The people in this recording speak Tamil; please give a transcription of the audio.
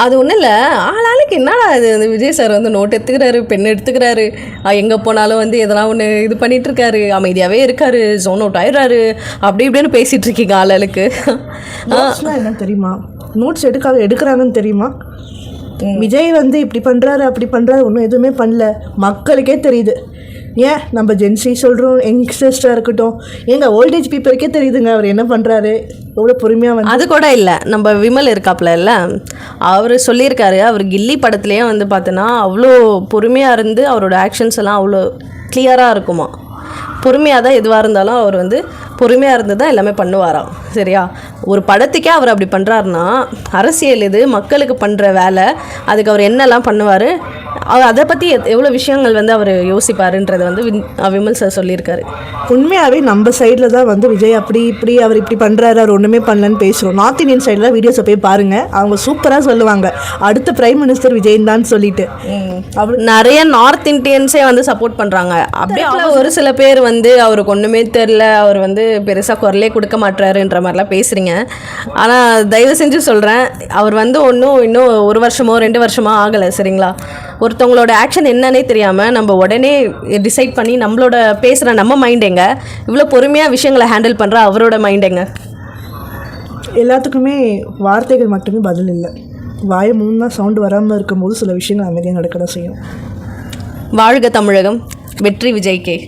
அது ஒன்றும் இல்லை, ஆளாளுக்கு என்னடா இது வந்து விஜய் சார் வந்து நோட் எடுத்துக்கிறாரு, பென் எடுத்துக்கிறாரு, எங்கே போனாலும் வந்து எதனா ஒன்று இது பண்ணிகிட்டு இருக்காரு, அமைதியாகவே இருக்காரு, ஜோன் அவுட் ஆயிடுறாரு, அப்படி இப்படின்னு பேசிகிட்டு இருக்கீங்க ஆளாளுக்கு. என்ன தெரியுமா, நோட்ஸ் எடுக்கிறாங்கன்னு தெரியுமா? விஜய் வந்து இப்படி பண்ணுறாரு அப்படி பண்ணுறாரு, ஒன்றும் எதுவுமே பண்ணல, மக்களுக்கே தெரியுது. ஏன் நம்ம ஜென்சி சொல்கிறோம், யங்ஸ்டர்ஸாக இருக்கட்டும், எங்கள் ஓல்டேஜ் பீப்புளுக்கே தெரியுதுங்க அவர் என்ன பண்ணுறாரு, எவ்வளோ பொறுமையாக வந்து. அது கூட இல்லை, நம்ம விமல் இருக்காப்புல இல்லை, அவர் சொல்லியிருக்காரு, அவர் கில்லி படத்துலேயே வந்து பார்த்தோன்னா அவ்வளோ பொறுமையாக இருந்து அவரோட ஆக்ஷன்ஸ் எல்லாம் அவ்வளோ கிளியராக இருக்குமா. பொறுமையாக தான் எதுவாக இருந்தாலும் அவர் வந்து பொறுமையாக இருந்து தான் எல்லாமே பண்ணுவாராம். சரியா, ஒரு படத்துக்கே அவர் அப்படி பண்ணுறாருன்னா அரசியல் இது, மக்களுக்கு பண்ணுற வேலை, அதுக்கு அவர் என்னெல்லாம் பண்ணுவார், அதை பற்றி எவ்வளோ விஷயங்கள் வந்து அவர் யோசிப்பாருன்றது வந்து விமல் சார் சொல்லியிருக்காரு. உண்மையாகவே நம்ம சைடில் தான் வந்து விஜய் அப்படி இப்படி அவர் இப்படி பண்ணுறாரு, அவர் ஒன்றுமே பண்ணலன்னு பேசுகிறோம். நார்த் இந்தியன் சைடில் வீடியோஸை போய் பாருங்கள், அவங்க சூப்பராக சொல்லுவாங்க அடுத்த பிரைம் மினிஸ்டர் விஜய் தான் சொல்லிட்டு. அவர் நிறைய நார்த் இந்தியன்ஸே வந்து சப்போர்ட் பண்ணுறாங்க. அப்படியே ஒரு சில பேர் வந்து அவருக்கு ஒன்றுமே தெரில, அவர் வந்து பெருசாக குரலே கொடுக்க மாட்டாருன்ற மாதிரிலாம் பேசுகிறீங்க. ஆனால் தயவு செஞ்சு சொல்கிறேன், அவர் வந்து இன்னும் 1 வருஷமோ 2 வருஷமோ ஆகலை. சரிங்களா, ஒருத்தவங்களோட ஆக்ஷன் என்னன்னே தெரியாமல் நம்ம உடனே டிசைட் பண்ணி நம்மளோட பேசுகிற நம்ம மைண்டேங்க, இவ்வளோ பொறுமையாக விஷயங்களை ஹேண்டில் பண்ணுற அவரோட மைண்டேங்க. எல்லாத்துக்குமே வார்த்தைகள் மட்டுமே பதில் இல்லை, வாயை மூணா சவுண்டு வராமல் இருக்கும்போது சில விஷயங்கள் அமைதியாக நடக்க தான் செய்யும். வாழ்க தமிழகம், வெற்றி விஜய்கே.